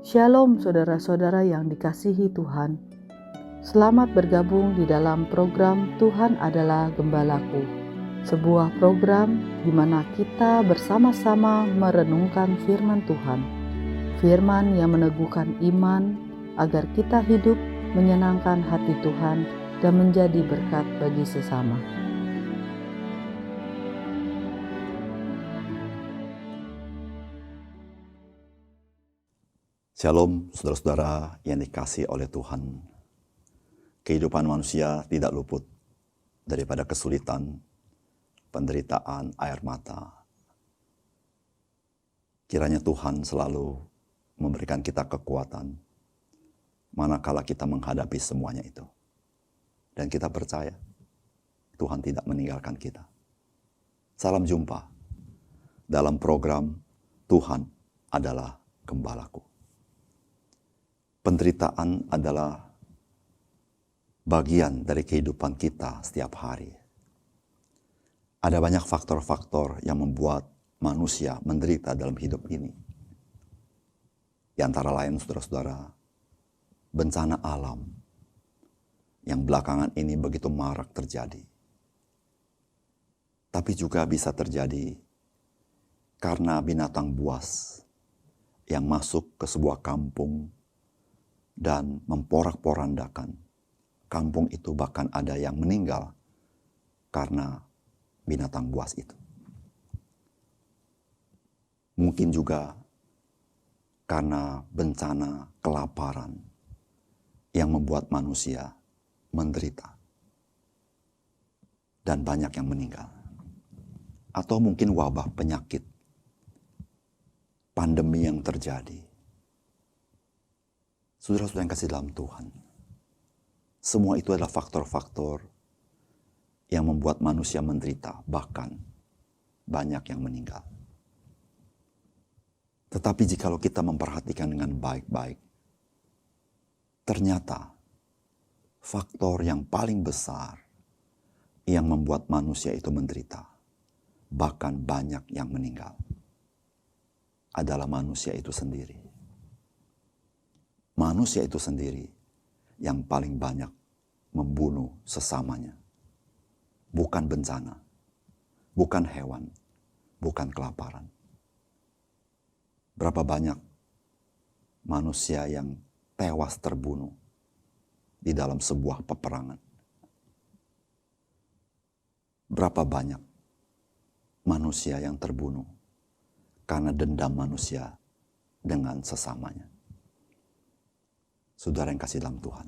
Shalom saudara-saudara yang dikasihi Tuhan. Selamat bergabung di dalam program Tuhan adalah Gembalaku. Sebuah program di mana kita bersama-sama merenungkan firman Tuhan. Firman yang meneguhkan iman agar kita hidup menyenangkan hati Tuhan dan menjadi berkat bagi sesama. Shalom saudara-saudara yang dikasihi oleh Tuhan. Kehidupan manusia tidak luput daripada kesulitan, penderitaan, air mata. Kiranya Tuhan selalu memberikan kita kekuatan manakala kita menghadapi semuanya itu. Dan kita percaya Tuhan tidak meninggalkan kita. Salam jumpa dalam program Tuhan adalah Gembalaku. Penderitaan adalah bagian dari kehidupan kita setiap hari. Ada banyak faktor-faktor yang membuat manusia menderita dalam hidup ini. Di antara lain, saudara-saudara, bencana alam yang belakangan ini begitu marak terjadi. Tapi juga bisa terjadi karena binatang buas yang masuk ke sebuah kampung dan memporak-porandakan kampung itu, bahkan ada yang meninggal karena binatang buas itu. Mungkin juga karena bencana kelaparan yang membuat manusia menderita dan banyak yang meninggal. Atau mungkin wabah penyakit, pandemi yang terjadi. Saudara-saudara yang kasih dalam Tuhan, semua itu adalah faktor-faktor yang membuat manusia menderita, bahkan banyak yang meninggal. Tetapi jikalau kita memperhatikan dengan baik-baik, ternyata faktor yang paling besar yang membuat manusia itu menderita, bahkan banyak yang meninggal, adalah manusia itu sendiri. Manusia itu sendiri yang paling banyak membunuh sesamanya. Bukan bencana, bukan hewan, bukan kelaparan. Berapa banyak manusia yang tewas terbunuh di dalam sebuah peperangan. Berapa banyak manusia yang terbunuh karena dendam manusia dengan sesamanya. Saudara yang kasih dalam Tuhan,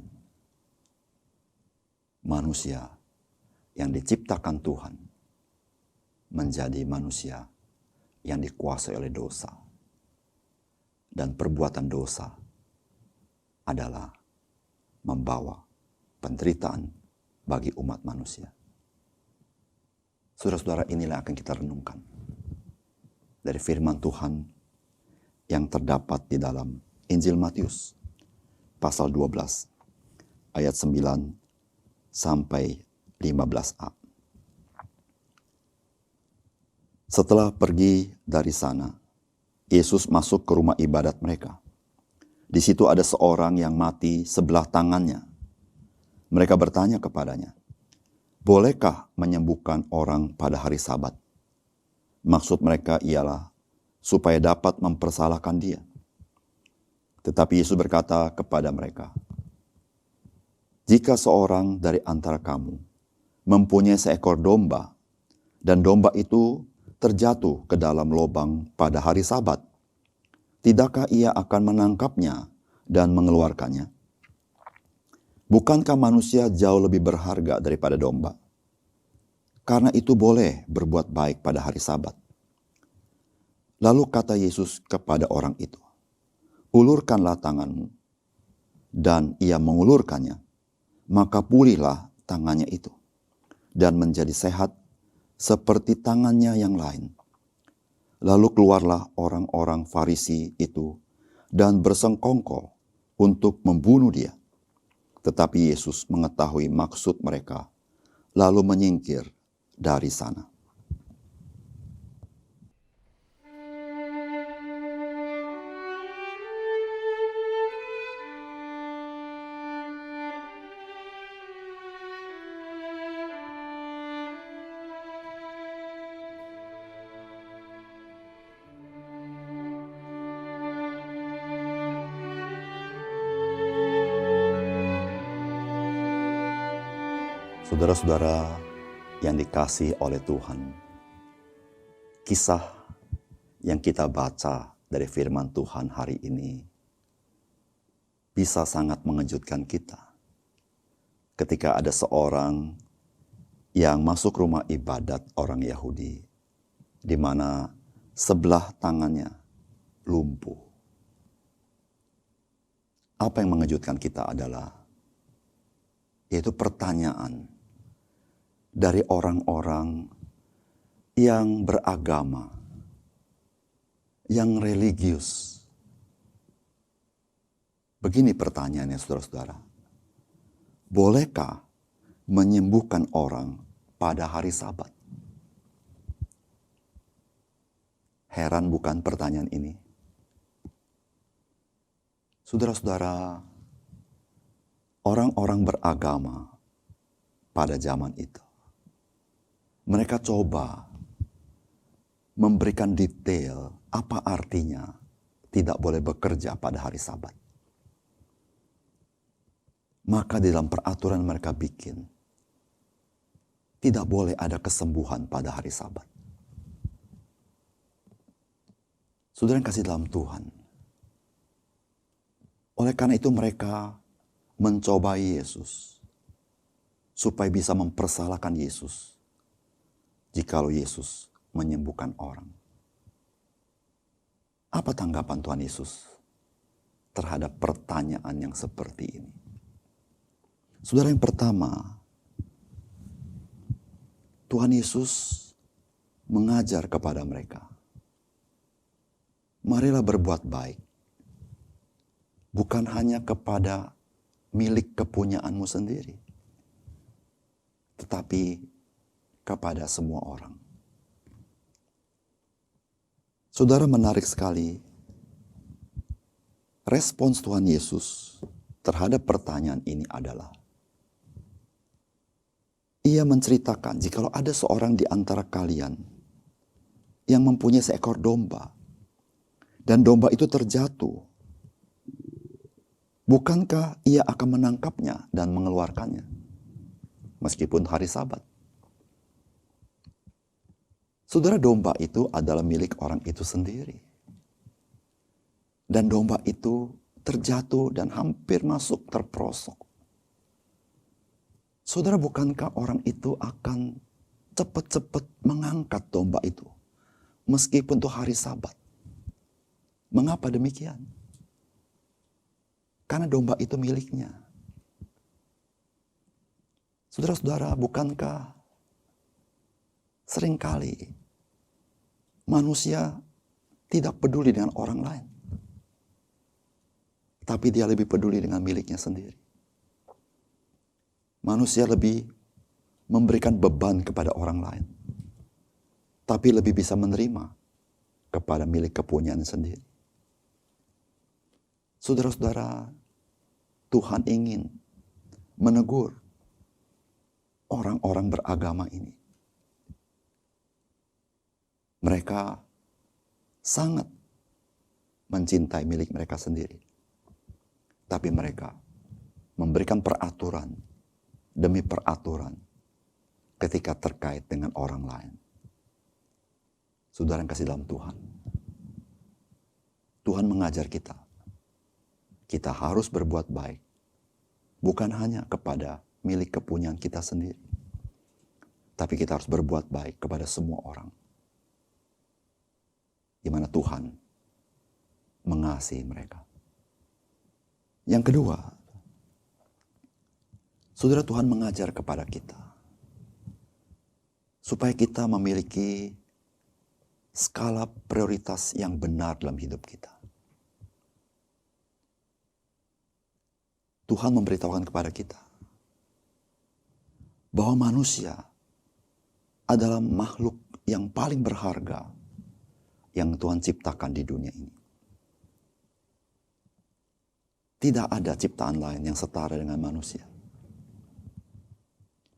manusia yang diciptakan Tuhan menjadi manusia yang dikuasai oleh dosa. Dan perbuatan dosa adalah membawa penderitaan bagi umat manusia. Saudara-saudara, inilah akan kita renungkan dari firman Tuhan yang terdapat di dalam Injil Matius pasal 12 ayat 9 sampai 15a. Setelah pergi dari sana, Yesus masuk ke rumah ibadat mereka. Di situ ada seorang yang mati sebelah tangannya. Mereka bertanya kepadanya, "Bolehkah menyembuhkan orang pada hari Sabat?" Maksud mereka ialah supaya dapat mempersalahkan dia. Tetapi Yesus berkata kepada mereka, "Jika seorang dari antara kamu mempunyai seekor domba, dan domba itu terjatuh ke dalam lubang pada hari Sabat, tidakkah ia akan menangkapnya dan mengeluarkannya? Bukankah manusia jauh lebih berharga daripada domba? Karena itu boleh berbuat baik pada hari Sabat." Lalu kata Yesus kepada orang itu, "Ulurkanlah tanganmu." Dan ia mengulurkannya, maka pulihlah tangannya itu, dan menjadi sehat seperti tangannya yang lain. Lalu keluarlah orang-orang Farisi itu dan bersengkongkol untuk membunuh dia. Tetapi Yesus mengetahui maksud mereka, lalu menyingkir dari sana. Saudara-saudara yang dikasihi oleh Tuhan, kisah yang kita baca dari firman Tuhan hari ini bisa sangat mengejutkan kita. Ketika ada seorang yang masuk rumah ibadat orang Yahudi, di mana sebelah tangannya lumpuh. Apa yang mengejutkan kita adalah, yaitu pertanyaan dari orang-orang yang beragama, yang religius. Begini pertanyaannya, saudara-saudara. Bolehkah menyembuhkan orang pada hari Sabat? Heran bukan pertanyaan ini? Saudara-saudara, orang-orang beragama pada zaman itu, mereka coba memberikan detail apa artinya tidak boleh bekerja pada hari Sabat. Maka di dalam peraturan mereka bikin, tidak boleh ada kesembuhan pada hari Sabat. Saudara yang kasih dalam Tuhan, oleh karena itu mereka mencobai Yesus, supaya bisa mempersalahkan Yesus, jikalau Yesus menyembuhkan orang. Apa tanggapan Tuhan Yesus terhadap pertanyaan yang seperti ini? Saudara, yang pertama, Tuhan Yesus mengajar kepada mereka, marilah berbuat baik, bukan hanya kepada milik kepunyaanmu sendiri, tetapi kepada semua orang. Saudara, menarik sekali respons Tuhan Yesus terhadap pertanyaan ini adalah, Ia menceritakan jikalau ada seorang di antara kalian yang mempunyai seekor domba, dan domba itu terjatuh, bukankah ia akan menangkapnya dan mengeluarkannya, meskipun hari Sabat? Saudara, domba itu adalah milik orang itu sendiri. Dan domba itu terjatuh dan hampir masuk terperosok. Saudara, bukankah orang itu akan cepat-cepat mengangkat domba itu, meskipun itu hari Sabat? Mengapa demikian? Karena domba itu miliknya. Saudara-saudara, bukankah seringkali manusia tidak peduli dengan orang lain, tapi dia lebih peduli dengan miliknya sendiri. Manusia lebih memberikan beban kepada orang lain, tapi lebih bisa menerima kepada milik kepunyaan sendiri. Saudara-saudara, Tuhan ingin menegur orang-orang beragama ini. Mereka sangat mencintai milik mereka sendiri, tapi mereka memberikan peraturan demi peraturan ketika terkait dengan orang lain. Saudara yang kasih dalam Tuhan, Tuhan mengajar kita harus berbuat baik, bukan hanya kepada milik kepunyaan kita sendiri, tapi kita harus berbuat baik kepada semua orang, di mana Tuhan mengasihi mereka. Yang kedua, saudara, Tuhan mengajar kepada kita supaya kita memiliki skala prioritas yang benar dalam hidup kita. Tuhan memberitahukan kepada kita bahwa manusia adalah makhluk yang paling berharga yang Tuhan ciptakan di dunia ini. Tidak ada ciptaan lain yang setara dengan manusia.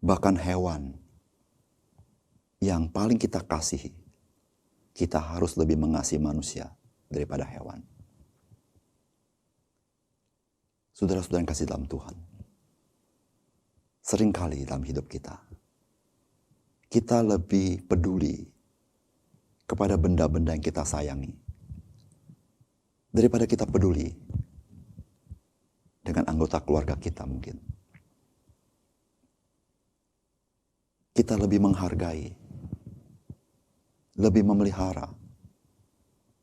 Bahkan hewan yang paling kita kasihi, kita harus lebih mengasihi manusia daripada hewan. Saudara-saudara yang kasih dalam Tuhan, seringkali dalam hidup kita lebih peduli kepada benda-benda yang kita sayangi daripada kita peduli dengan anggota keluarga kita mungkin. Kita lebih menghargai, lebih memelihara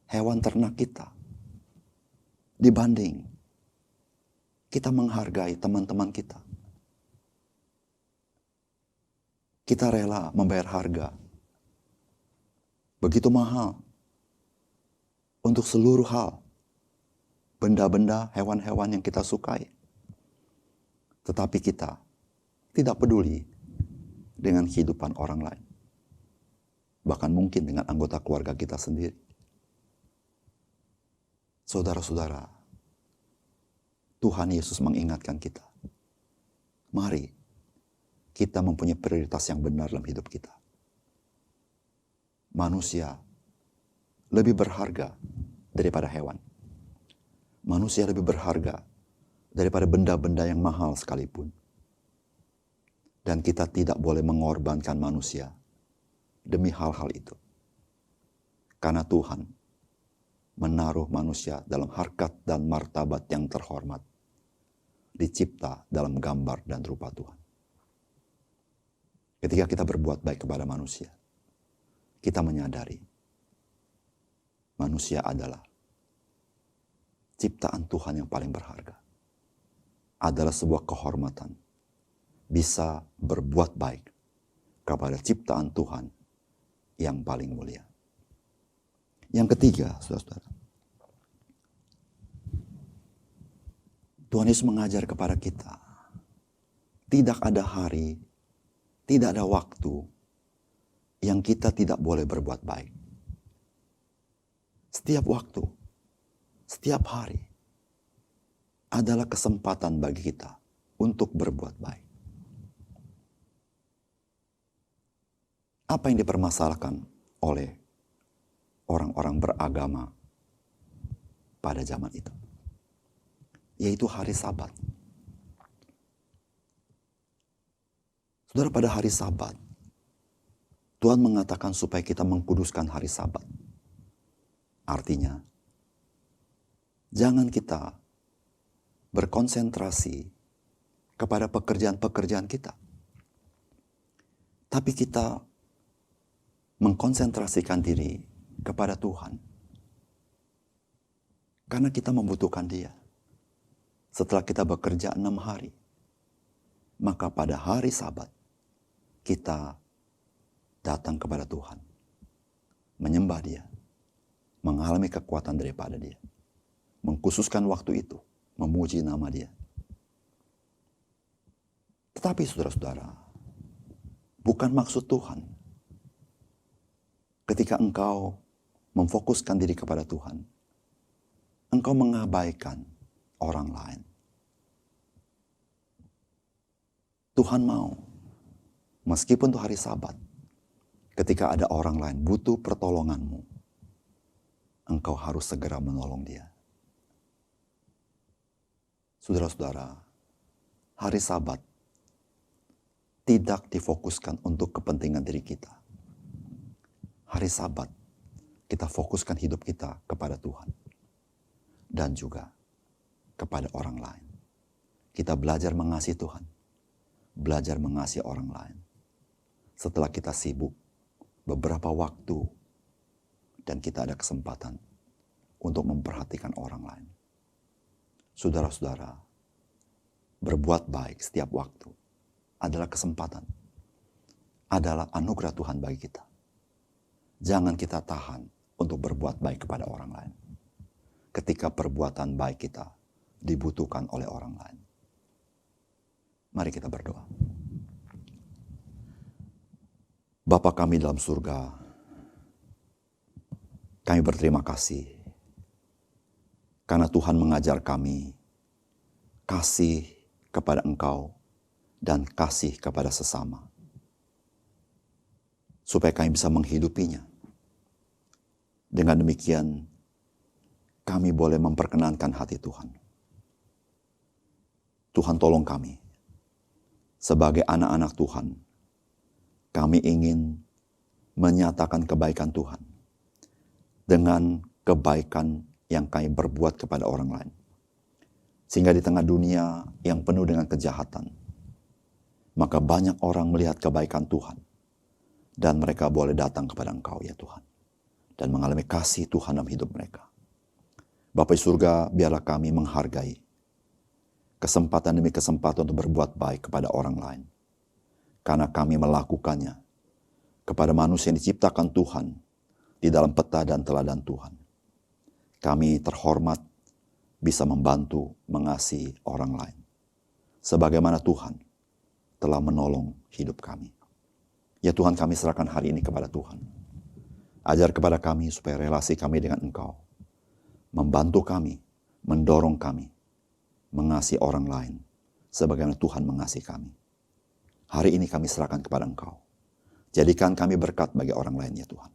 hewan ternak kita dibanding kita menghargai teman-teman kita. Kita rela membayar harga begitu mahal untuk seluruh hal, benda-benda, hewan-hewan yang kita sukai. Tetapi kita tidak peduli dengan kehidupan orang lain. Bahkan mungkin dengan anggota keluarga kita sendiri. Saudara-saudara, Tuhan Yesus mengingatkan kita. Mari kita mempunyai prioritas yang benar dalam hidup kita. Manusia lebih berharga daripada hewan. Manusia lebih berharga daripada benda-benda yang mahal sekalipun. Dan kita tidak boleh mengorbankan manusia demi hal-hal itu. Karena Tuhan menaruh manusia dalam harkat dan martabat yang terhormat. Dicipta dalam gambar dan rupa Tuhan. Ketika kita berbuat baik kepada manusia, kita menyadari manusia adalah ciptaan Tuhan yang paling berharga. Adalah sebuah kehormatan bisa berbuat baik kepada ciptaan Tuhan yang paling mulia. Yang ketiga, saudara-saudara, Tuhan Yesus mengajar kepada kita, tidak ada hari, tidak ada waktu yang kita tidak boleh berbuat baik. Setiap waktu, setiap hari adalah kesempatan bagi kita untuk berbuat baik. Apa yang dipermasalahkan oleh orang-orang beragama pada zaman itu? Yaitu hari Sabat. Saudara, pada hari Sabat, Tuhan mengatakan supaya kita mengkuduskan hari Sabat. Artinya, jangan kita berkonsentrasi kepada pekerjaan-pekerjaan kita. Tapi kita mengkonsentrasikan diri kepada Tuhan. Karena kita membutuhkan Dia. Setelah kita bekerja 6 hari, maka pada hari Sabat, kita datang kepada Tuhan. Menyembah Dia. Mengalami kekuatan daripada Dia. Mengkhususkan waktu itu, memuji nama Dia. Tetapi saudara-saudara, bukan maksud Tuhan ketika engkau memfokuskan diri kepada Tuhan, engkau mengabaikan orang lain. Tuhan mau, meskipun itu hari Sabat, ketika ada orang lain butuh pertolonganmu, engkau harus segera menolong dia. Saudara-saudara, hari Sabat tidak difokuskan untuk kepentingan diri kita. Hari Sabat, kita fokuskan hidup kita kepada Tuhan. Dan juga kepada orang lain. Kita belajar mengasihi Tuhan. Belajar mengasihi orang lain. Setelah kita sibuk beberapa waktu dan kita ada kesempatan untuk memperhatikan orang lain. Saudara-saudara, berbuat baik setiap waktu adalah kesempatan. Adalah anugerah Tuhan bagi kita. Jangan kita tahan untuk berbuat baik kepada orang lain. Ketika perbuatan baik kita dibutuhkan oleh orang lain. Mari kita berdoa. Bapa kami dalam surga, kami berterima kasih karena Tuhan mengajar kami kasih kepada Engkau dan kasih kepada sesama. Supaya kami bisa menghidupinya. Dengan demikian, kami boleh memperkenankan hati Tuhan. Tuhan tolong kami, sebagai anak-anak Tuhan, kami ingin menyatakan kebaikan Tuhan dengan kebaikan yang kami berbuat kepada orang lain. Sehingga di tengah dunia yang penuh dengan kejahatan, maka banyak orang melihat kebaikan Tuhan dan mereka boleh datang kepada Engkau ya Tuhan dan mengalami kasih Tuhan dalam hidup mereka. Bapa di surga, biarlah kami menghargai kesempatan demi kesempatan untuk berbuat baik kepada orang lain. Karena kami melakukannya kepada manusia yang diciptakan Tuhan di dalam peta dan teladan Tuhan. Kami terhormat bisa membantu mengasihi orang lain. Sebagaimana Tuhan telah menolong hidup kami. Ya Tuhan, kami serahkan hari ini kepada Tuhan. Ajar kepada kami supaya relasi kami dengan Engkau membantu kami, mendorong kami mengasihi orang lain sebagaimana Tuhan mengasihi kami. Hari ini kami serahkan kepada Engkau. Jadikan kami berkat bagi orang lain ya Tuhan.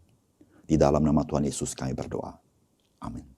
Di dalam nama Tuhan Yesus kami berdoa. Amin.